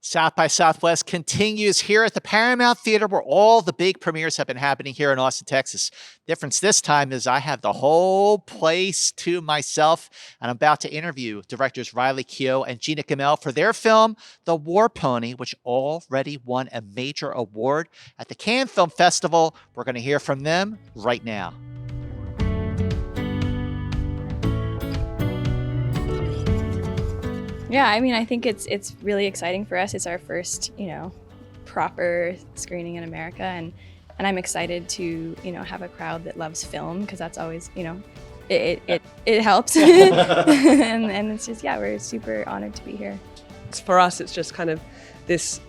South by Southwest continues here at the Paramount Theater, where all the big premieres have been happening here in Austin, Texas. Difference this time is I have the whole place to myself, and I'm about to interview directors Riley Keough and Gina Gammell for their film, The War Pony, which already won a major award at the Cannes Film Festival. We're going to hear from them right now. Yeah, I mean, I think it's really exciting for us. It's our first, proper screening in America, and I'm excited to, have a crowd that loves film, because that's always, it helps. and it's just, we're super honored to be here. For us, it's just kind of this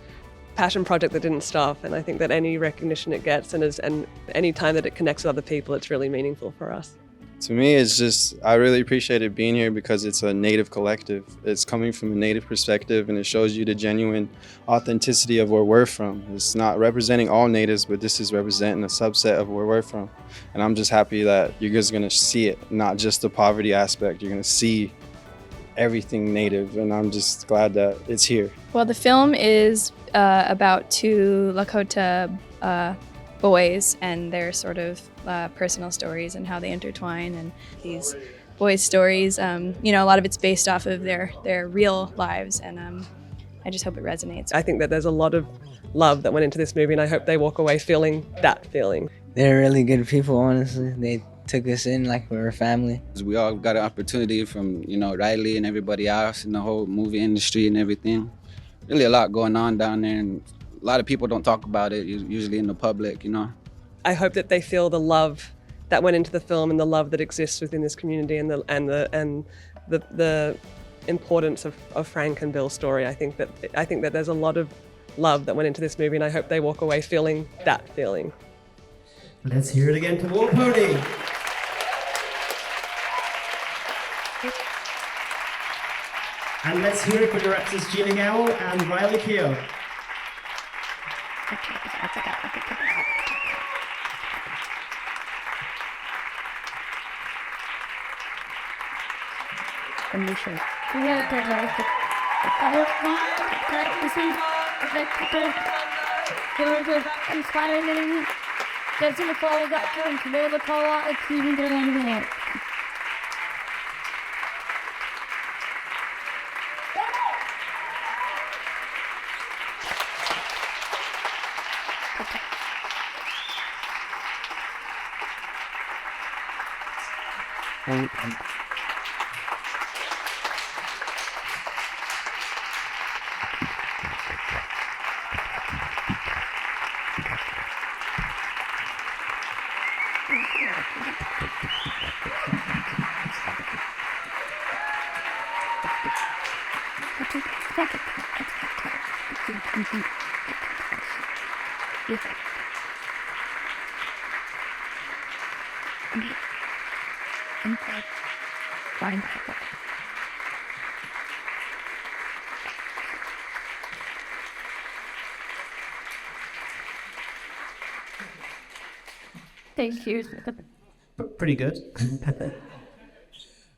passion project that didn't stop, and I think that any recognition it gets and any time that it connects with other people, it's really meaningful for us. To me, it's just, I really appreciated being here because it's a Native collective. It's coming from a Native perspective, and it shows you the genuine authenticity of where we're from. It's not representing all Natives, but this is representing a subset of where we're from. And I'm just happy that you're just gonna see it, not just the poverty aspect. You're gonna see everything Native, and I'm just glad that it's here. Well, the film is about two Lakota boys and their sort of personal stories and how they intertwine, and these boys' stories, a lot of it's based off of their real lives, and I just hope it resonates. I think that there's a lot of love that went into this movie, and I hope they walk away feeling that feeling. They're really good people, honestly. They took us in like we were family. We all got an opportunity from, Riley and everybody else in the whole movie industry and everything. Really a lot going on down there, and a lot of people don't talk about it, usually in the public, I hope that they feel the love that went into the film and the love that exists within this community, and the importance of Frank and Bill's story. I think that there's a lot of love that went into this movie, and I hope they walk away feeling that feeling. Let's hear it again to War Pony. And let's hear it for directors Gina Gammell and Riley Keough. Thank you. Pretty good.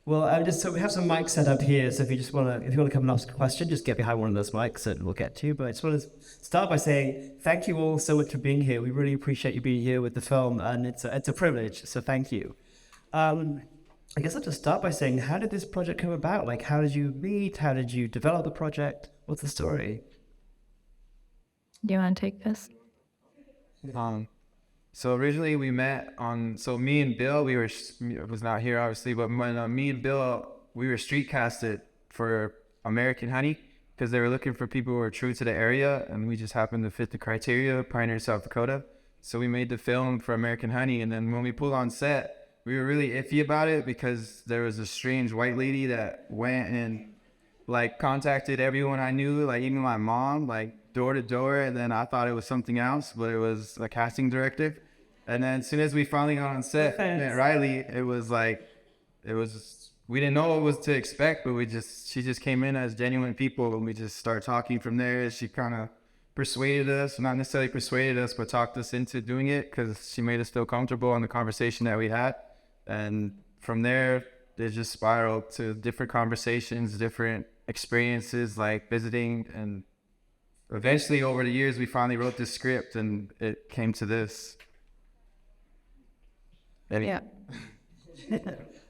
Well, so we have some mics set up here. So if you want to come and ask a question, just get behind one of those mics, and we'll get to you. But I just want to start by saying thank you all so much for being here. We really appreciate you being here with the film, and it's a privilege. So thank you. I guess I'll just start by saying, how did this project come about? Like, how did you meet? How did you develop the project? What's the story? Do you want to take this? So originally we met me and Bill, was not here obviously, but when me and Bill, we were street casted for American Honey, because they were looking for people who were true to the area, and we just happened to fit the criteria, Pine Ridge, South Dakota. So we made the film for American Honey, and then when we pulled on set, we were really iffy about it because there was a strange white lady that went and contacted everyone I knew, even my mom, door to door, and then I thought it was something else, but it was a casting director. And then as soon as we finally got on set, met Riley, we didn't know what was to expect, but she just came in as genuine people, and we just started talking from there. She kind of persuaded us, not necessarily persuaded us, but talked us into doing it, because she made us feel comfortable in the conversation that we had. And from there, it just spiraled to different conversations, different experiences, like visiting and eventually over the years, we finally wrote this script and it came to this. Yeah.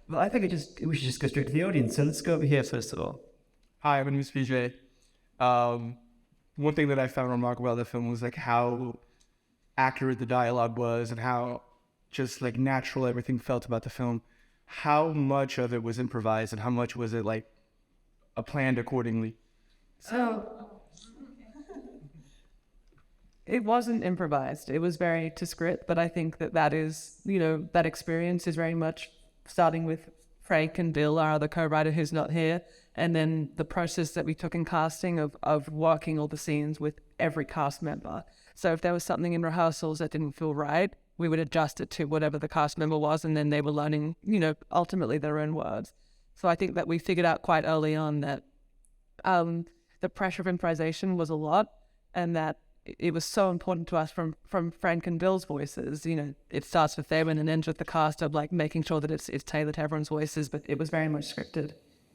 Well, I think we should just go straight to the audience. So let's go over here first of all. Hi, my name is PJ. One thing that I found remarkable about the film was like how accurate the dialogue was and how just like natural everything felt about the film. How much of it was improvised and how much was it like planned accordingly? So it wasn't improvised. It was very to script, but I think that is, that experience is very much starting with Frank and Bill, our other co-writer who's not here, and then the process that we took in casting of working all the scenes with every cast member. So if there was something in rehearsals that didn't feel right, we would adjust it to whatever the cast member was, and then they were learning, ultimately their own words. So I think that we figured out quite early on that the pressure of improvisation was a lot, and that it was so important to us from Frank and Bill's voices. It starts with them and ends with the cast of like making sure that it's tailored to everyone's voices, but it was very much scripted.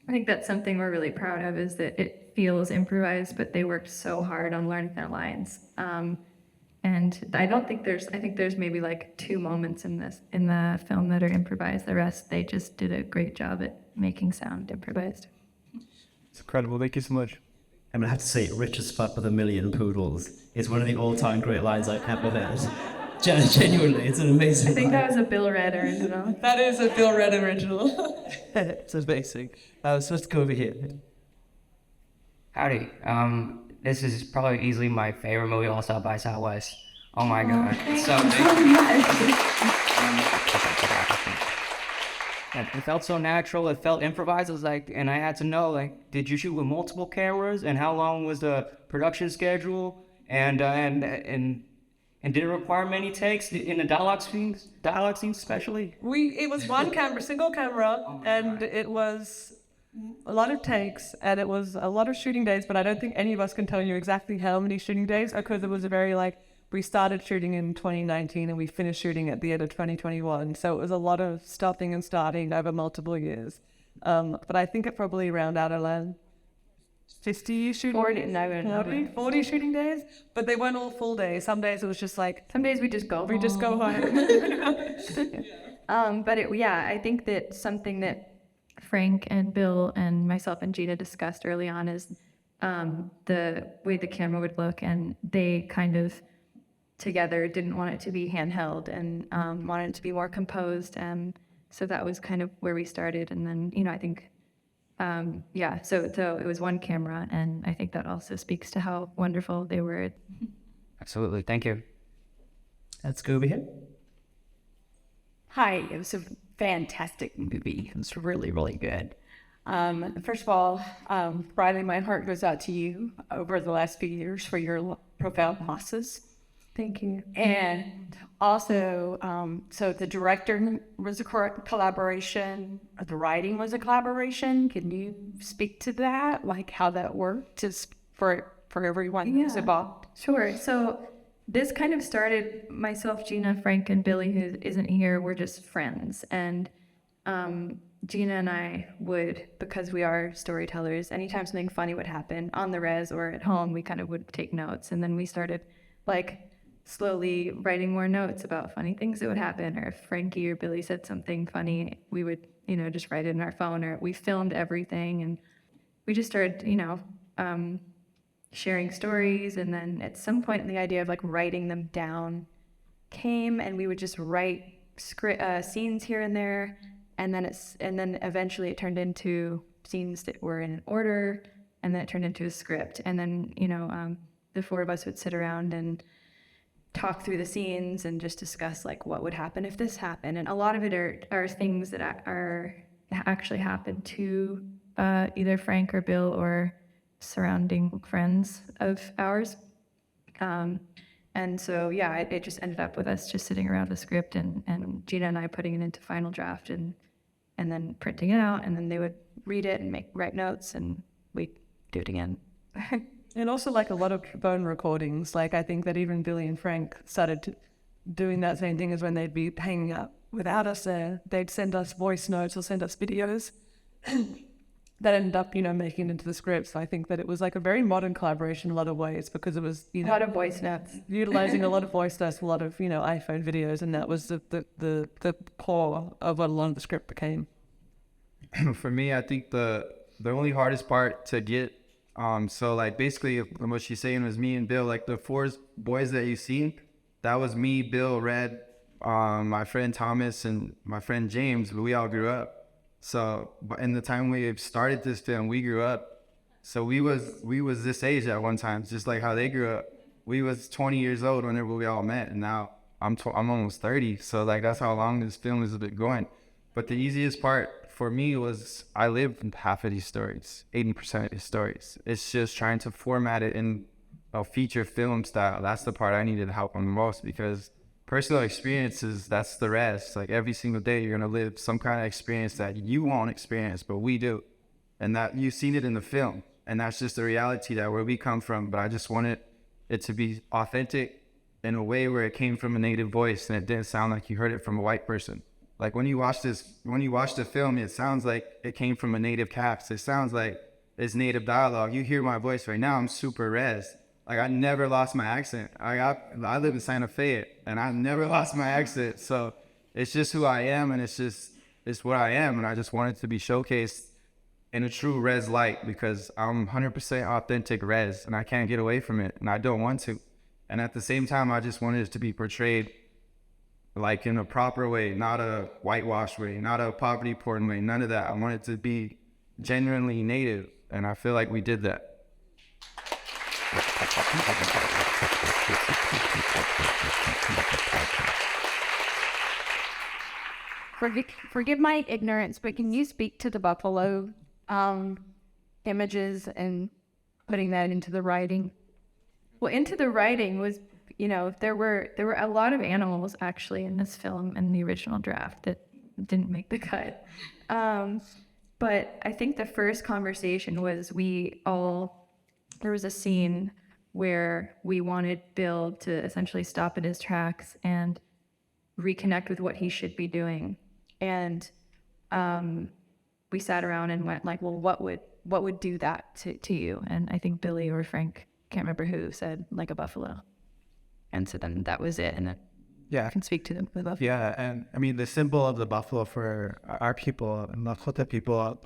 I think that's something we're really proud of, is that it feels improvised, but they worked so hard on learning their lines. And I think there's maybe like 2 moments in the film that are improvised. The rest, they just did a great job at making sound improvised. It's incredible. Thank you so much. I'm gonna have to say, "Rich as fuck with a million poodles" is one of the all-time great lines I've ever heard. Genuinely, it's an amazing. I think line. that was a Bill Red original. That is a Bill Red original. It's amazing. So let's go over here. Howdy. This is probably easily my favorite movie, All South by Southwest. Oh my god. It's so big. It felt so natural, it felt improvised. I was like, and I had to know, like, did you shoot with multiple cameras, and how long was the production schedule, and did it require many takes in the dialogue scenes especially? It was one camera, single camera, and it was a lot of takes, and it was a lot of shooting days, but I don't think any of us can tell you exactly how many shooting days, because it was a very we started shooting in 2019 and we finished shooting at the end of 2021. So it was a lot of stopping and starting over multiple years. But I think it probably round out around 50 shooting 40 shooting days, but they weren't all full days. Some days it was just like, some days we just go home. But I think that something that Frank and Bill and myself and Gina discussed early on is the way the camera would look, and they kind of together didn't want it to be handheld and wanted it to be more composed, and so that was kind of where we started. And then I think so it was one camera, and I think that also speaks to how wonderful they were. Absolutely, thank you. Let's go over here. Hi, it was a fantastic movie. It was really, really good. First of all, Riley, my heart goes out to you over the last few years for your profound losses. Thank you. And also, so the director was a collaboration, the writing was a collaboration. Can you speak to that, like how that worked for everyone who's involved? Sure. So this kind of started, myself, Gina, Frank, and Billy, who isn't here, we're just friends. And Gina and I would, because we are storytellers, anytime something funny would happen on the res or at home, we kind of would take notes. And then we started slowly writing more notes about funny things that would happen, or if Frankie or Billy said something funny, we would, just write it in our phone, or we filmed everything, and we just started, sharing stories. And then at some point the idea of writing them down came, and we would just write scenes here and there, and then eventually it turned into scenes that were in an order, and then it turned into a script, and then the 4 of us would sit around and talk through the scenes and just discuss what would happen if this happened. And a lot of it are things that are actually happened to either Frank or Bill or surrounding friends of ours. And so it just ended up with us just sitting around the script and Gina and I putting it into final draft and then printing it out, and then they would read it and write notes, and we'd do it again. And also a lot of phone recordings. I think that even Billy and Frank started doing that same thing, as when they'd be hanging out without us there, they'd send us voice notes or send us videos that ended up, making it into the script. So I think that it was like a very modern collaboration in a lot of ways, because it was, a lot of voice notes, utilizing a lot of voice notes, a lot of, iPhone videos, and that was the core of what a lot of the script became. For me, I think the only hardest part to get, so like basically what she's saying was me and Bill, like the 4 boys that you see, that was me, Bill, Red, my friend Thomas, and my friend James. But we all grew up. So in the time we started this film, we grew up. So we was this age at one time, just like how they grew up. We was 20 years old whenever we all met, and now I'm almost 30. So like that's how long this film has been going. But the easiest part for me was I lived half of these stories, 80% of these stories. It's just trying to format it in a feature film style. That's the part I needed help on the most, because personal experiences, that's the rest. Like every single day you're gonna live some kind of experience that you won't experience, but we do. And that you've seen it in the film. And that's just the reality that where we come from. But I just wanted it to be authentic in a way where it came from a native voice and it didn't sound like you heard it from a white person. Like when you watch the film, it sounds like it came from a native cast. It sounds like it's native dialogue. You hear my voice right now, I'm super res. Like I never lost my accent. I live in Santa Fe and I never lost my accent. So it's just who I am, and it's what I am. And I just want it to be showcased in a true res light, because I'm 100% authentic res and I can't get away from it, and I don't want to. And at the same time, I just wanted it to be portrayed like in a proper way, not a whitewash way, not a poverty porn way, none of that. I want it to be genuinely native, and I feel like we did that. Forgive my ignorance, but can you speak to the buffalo images and putting that into the writing? Well, into the writing was, there were a lot of animals actually in this film in the original draft that didn't make the cut. But I think the first conversation was there was a scene where we wanted Bill to essentially stop in his tracks and reconnect with what he should be doing. And we sat around and went like, well, what would do that to you? And I think Billy or Frank, can't remember who, said like a buffalo. And so then that was it. And then I can speak to the buffalo. Yeah, and I mean the symbol of the buffalo for our people, Lakota people,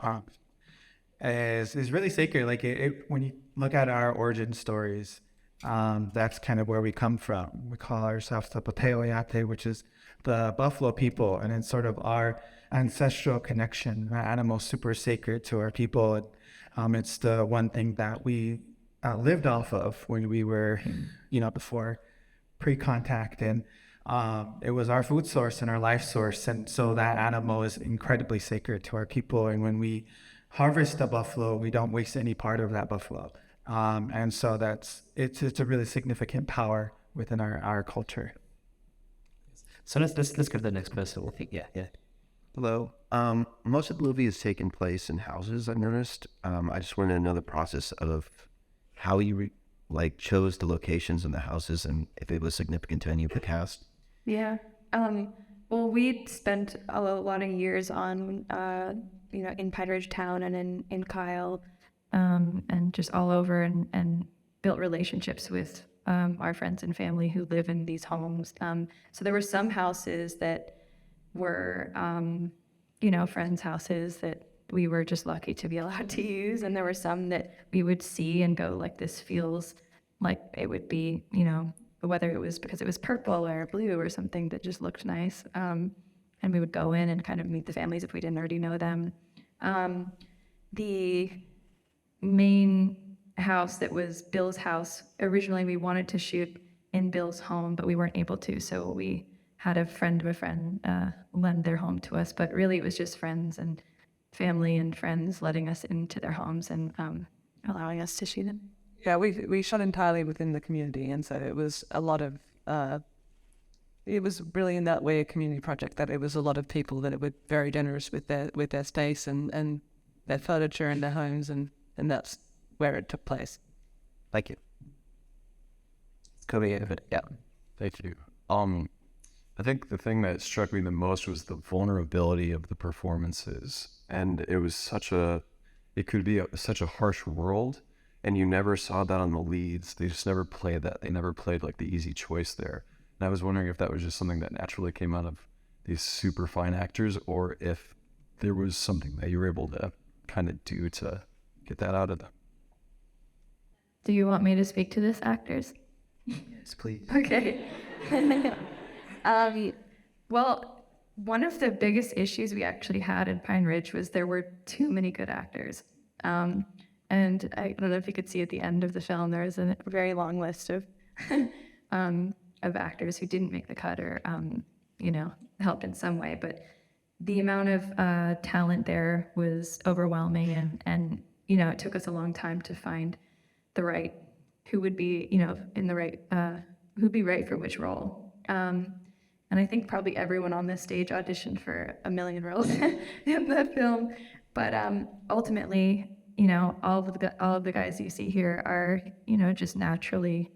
is really sacred. Like when you look at our origin stories, that's kind of where we come from. We call ourselves the Pateoyate, which is the buffalo people, and it's sort of our ancestral connection. That animal's super sacred to our people. It's the one thing that we lived off of when we were, before pre-contact, and it was our food source and our life source, and so that animal is incredibly sacred to our people. And when we harvest a buffalo, we don't waste any part of that buffalo, and so it's a really significant power within our culture. So let's go to the next person. Yeah. Hello. Most of the movie is taking place in houses, I've noticed. I just wanted to know the process of how you chose the locations in the houses and if it was significant to any of the cast. Yeah. Well, we'd spent a lot of years on, in Pine Ridge Town and in Keough, and just all over, and built relationships with our friends and family who live in these homes. So there were some houses that were, friends' houses that we were just lucky to be allowed to use. And there were some that we would see and go like, this feels like it would be, whether it was because it was purple or blue or something that just looked nice. And we would go in and kind of meet the families if we didn't already know them. The main house that was Bill's house, originally we wanted to shoot in Bill's home, but we weren't able to, so we had a friend of a friend lend their home to us. But really it was just friends and family and friends letting us into their homes and allowing us to shoot them. Yeah, we shot entirely within the community, and so it was a lot of it was really in that way a community project, that it was a lot of people that were very generous with their space and their furniture and their homes, and that's where it took place. Thank you. It's coming in, but yeah. Thank you. I think the thing that struck me the most was the vulnerability of the performances, and it it could be such a harsh world, and you never saw that on the leads. They just never played that. They never played like the easy choice there. And I was wondering if that was just something that naturally came out of these super fine actors, or if there was something that you were able to kind of do to get that out of them. Do you want me to speak to this, actors? Yes, please. Okay. Well, one of the biggest issues we actually had in Pine Ridge was there were too many good actors. And I don't know if you could see at the end of the film, there is a very long list of actors who didn't make the cut or, helped in some way. But the amount of talent there was overwhelming, and it took us a long time to find the right, who would be, in the right, who'd be right for which role. And I think probably everyone on this stage auditioned for a million roles in that film. But ultimately, all of the guys you see here are, just naturally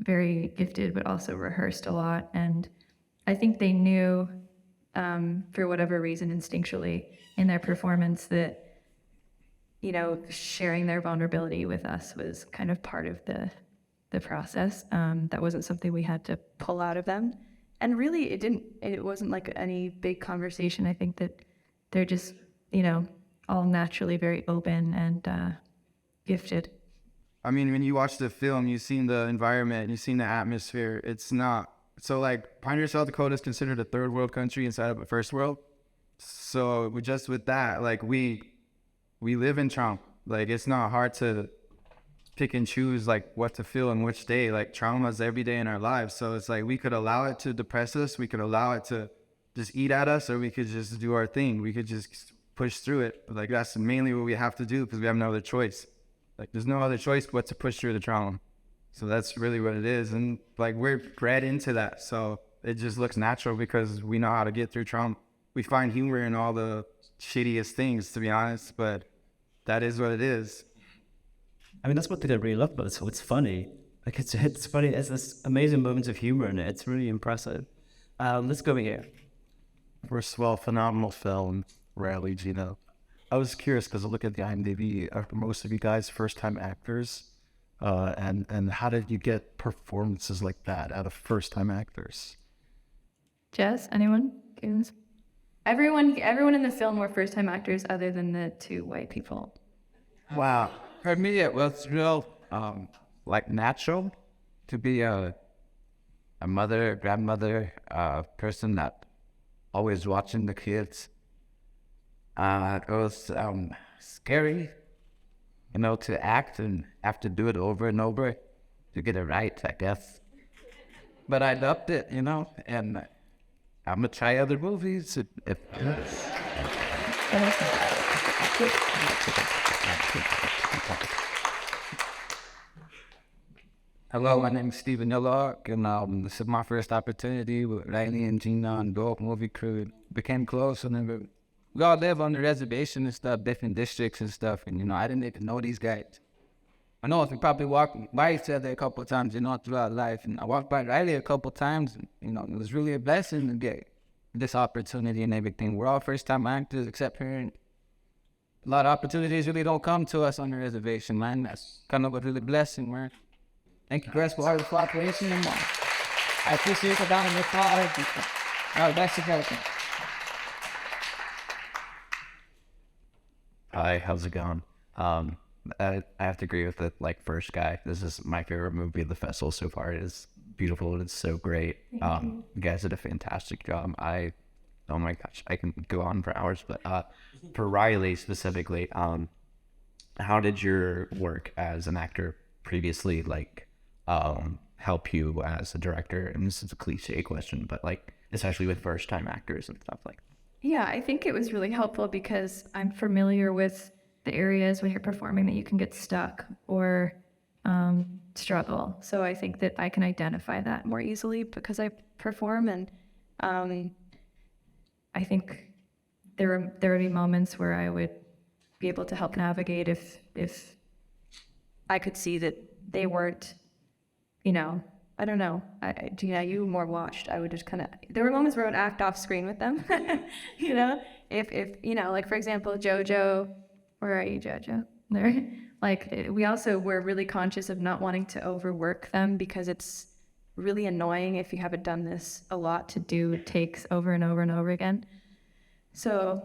very gifted, but also rehearsed a lot. And I think they knew, for whatever reason, instinctually in their performance that, sharing their vulnerability with us was kind of part of the process. That wasn't something we had to pull out of them. And really, it wasn't like any big conversation. I think that they're just, all naturally very open and gifted. I mean, when you watch the film, you've seen the environment, you've seen the atmosphere. It's not, so like Pine Ridge, South Dakota is considered a third world country inside of a first world. So just with that, like we live in trauma. Like it's not hard to pick and choose like what to feel on which day. Like trauma is every day in our lives. So it's like we could allow it to depress us. We could allow it to just eat at us, or we could just do our thing. We could just push through it. But like that's mainly what we have to do because we have no other choice. Like there's no other choice but to push through the trauma. So that's really what it is. And like we're bred into that. So it just looks natural because we know how to get through trauma. We find humor in all the shittiest things, to be honest, but that is what it is. I mean, that's what they really love about it. So it's funny. Like it's funny. There's this amazing moments of humor in it. It's really impressive. Let's go over here. First of all, phenomenal film, Riley, Gina. I was curious because I look at the IMDb. Are most of you guys first-time actors? And how did you get performances like that out of first-time actors? Jess, anyone? Everyone in the film were first-time actors other than the two white people. Wow. For me, it was real, like natural to be a mother, grandmother, person that always watching the kids. It was scary, to act and have to do it over and over to get it right, I guess. But I loved it, and I'm gonna try other movies if Hello, my name is Stephen Yellock, and this is my first opportunity with Riley and Gina and the movie crew. Became close, and then we all live on the reservation and stuff, different districts and stuff, and I didn't even know these guys. I know we probably walked by each other a couple of times, throughout life, and I walked by Riley a couple of times, and, it was really a blessing to get this opportunity and everything. We're all first-time actors, except here. A lot of opportunities really don't come to us on the reservation, man. That's kind of a really blessing, man. Thank you, Chris, for all the cooperation. I appreciate you down in the car. All right, that's everything. Hi, how's it going? I have to agree with the first guy. This is my favorite movie of the festival so far. It is beautiful. It's so great. You guys did a fantastic job. Oh my gosh, I can go on for hours. But for Riley specifically, how did your work as an actor previously help you as a director? And this is a cliche question, but especially with first-time actors and stuff like that. Yeah, I think it was really helpful because I'm familiar with the areas when you're performing that you can get stuck or struggle. So I think that I can identify that more easily because I perform, and I think there would be moments where I would be able to help navigate if I could see that they weren't, I don't know. Gina, you more watched. I would just there were moments where I would act off screen with them, if for example, JoJo, Where are you, Jojo? There. Like, we also were really conscious of not wanting to overwork them, because it's really annoying if you haven't done this a lot to do takes over and over and over again. So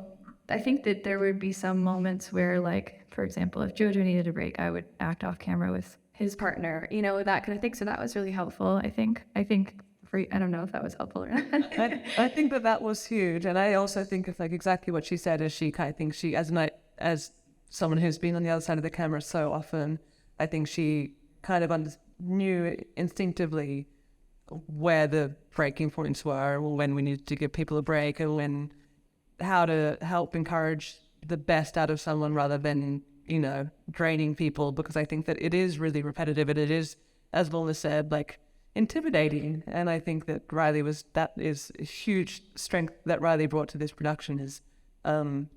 I think that there would be some moments where, like, for example, if Jojo needed a break, I would act off camera with his partner, you know, that kind of thing. So that was really helpful, I think. I don't know if that was helpful or not. I think that was huge, and I also think of like exactly what she said. As she kind of thinks she, as someone who's been on the other side of the camera so often, I think she kind of knew instinctively where the breaking points were, or when we needed to give people a break, and how to help encourage the best out of someone rather than, you know, draining people, because I think that it is really repetitive, and it is, as Lorna said, like intimidating. And I think that that is a huge strength that Riley brought to this production, is the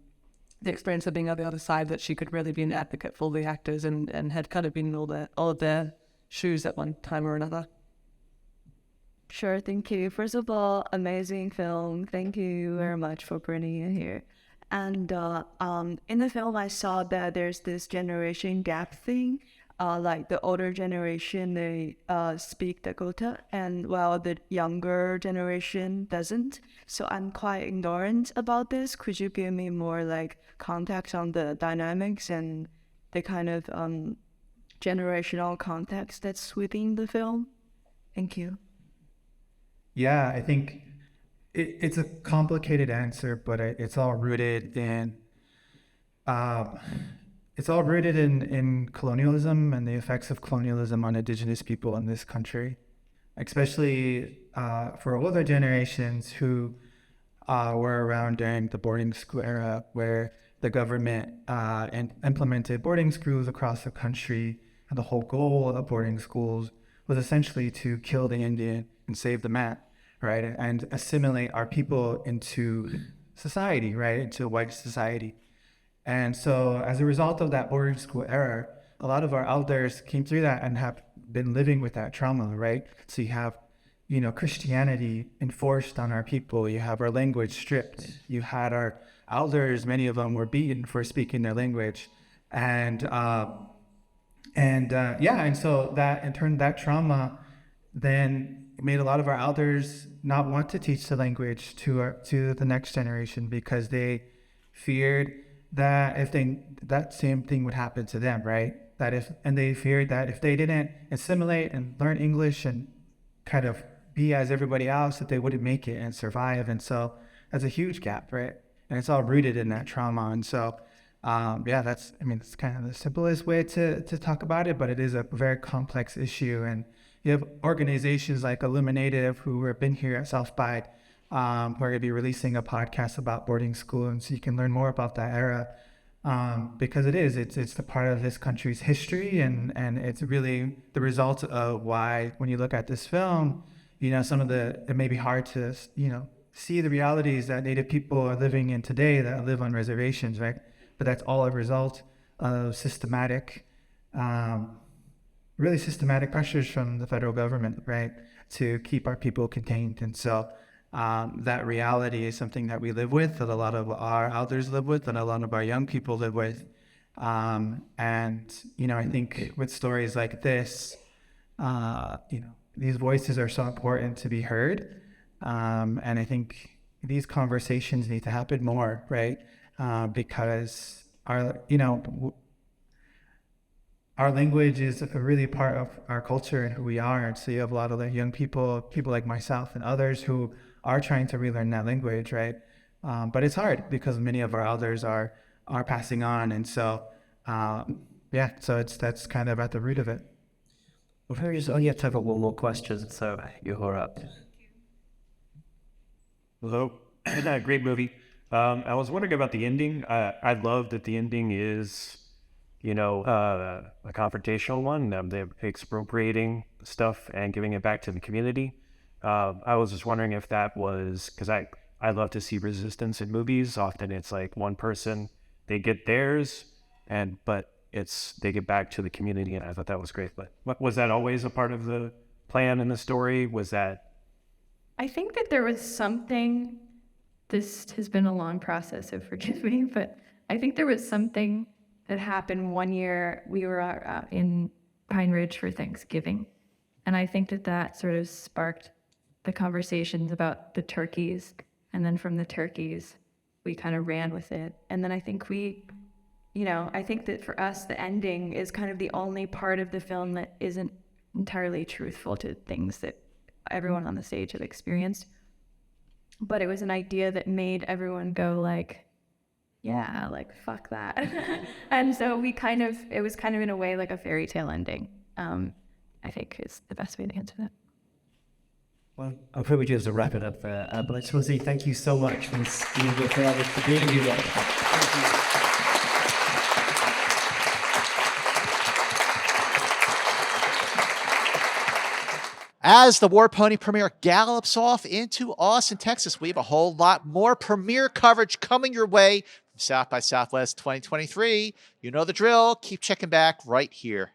experience of being on the other side, that she could really be an advocate for the actors and had kind of been in all of their shoes at one time or another. Sure, thank you. First of all, amazing film. Thank you very much for bringing it here. And in the film, I saw that there's this generation gap thing. Like the older generation, they speak Dakota, and while the younger generation doesn't. So I'm quite ignorant about this. Could you give me more like context on the dynamics and the kind of generational context that's within the film? Thank you. Yeah, I think it's a complicated answer, but it's all rooted in colonialism and the effects of colonialism on Indigenous people in this country, especially for older generations who were around during the boarding school era, where the government implemented boarding schools across the country, and the whole goal of boarding schools was essentially to kill the Indian and save the man, right? And assimilate our people into society, right? Into white society. And so as a result of that boarding school era, a lot of our elders came through that and have been living with that trauma, right? So you have, you know, Christianity enforced on our people. You have our language stripped. You had our elders, many of them were beaten for speaking their language. And so that, in turn, that trauma then made a lot of our elders not want to teach the language to the next generation, because they feared that that same thing would happen to them, right? They feared that if they didn't assimilate and learn English and kind of be as everybody else, that they wouldn't make it and survive. And so that's a huge gap, right? And it's all rooted in that trauma. And so, it's kind of the simplest way to talk about it, but it is a very complex issue. And you have organizations like Illuminative, who have been here at South by, who are going to be releasing a podcast about boarding school, and so you can learn more about that era, because it's the part of this country's history, and it's really the result of why, when you look at this film, you know, it may be hard to, you know, see the realities that Native people are living in today that live on reservations, right? But that's all a result of really systematic pressures from the federal government, right, to keep our people contained. And so that reality is something that we live with, that a lot of our elders live with, and a lot of our young people live with. And, you know, I think with stories like this, you know, these voices are so important to be heard. And I think these conversations need to happen more, right? Because our language is a really part of our culture and who we are. And so you have a lot of the young people like myself and others who are trying to relearn that language, right? But it's hard because many of our elders are passing on. And so, that's kind of at the root of it. Well, we only have time for one more question, so you're up. Hello. Great movie. I was wondering about the ending. I love that the ending is, a confrontational one. They're expropriating stuff and giving it back to the community. I was just wondering if that was, because I love to see resistance in movies. Often it's like one person, they get theirs, but they get back to the community, and I thought that was great. But was that always a part of the plan in the story? Was that? I think that there was something, this has been a long process, so forgive me, but I think there was something that happened one year. We were in Pine Ridge for Thanksgiving. And I think that sort of sparked the conversations about the turkeys. And then from the turkeys, we kind of ran with it. And then I think I think that for us, the ending is kind of the only part of the film that isn't entirely truthful to things that everyone on the stage have experienced. But it was an idea that made everyone go like, yeah, like, fuck that. And so it was kind of in a way like a fairy tale ending. I think is the best way to answer that. Well, I'm afraid we just have to wrap it up there. But I just want to say thank you so much for being here. As the War Pony premiere gallops off into Austin, Texas, we have a whole lot more premiere coverage coming your way from South by Southwest 2023. You know the drill. Keep checking back right here.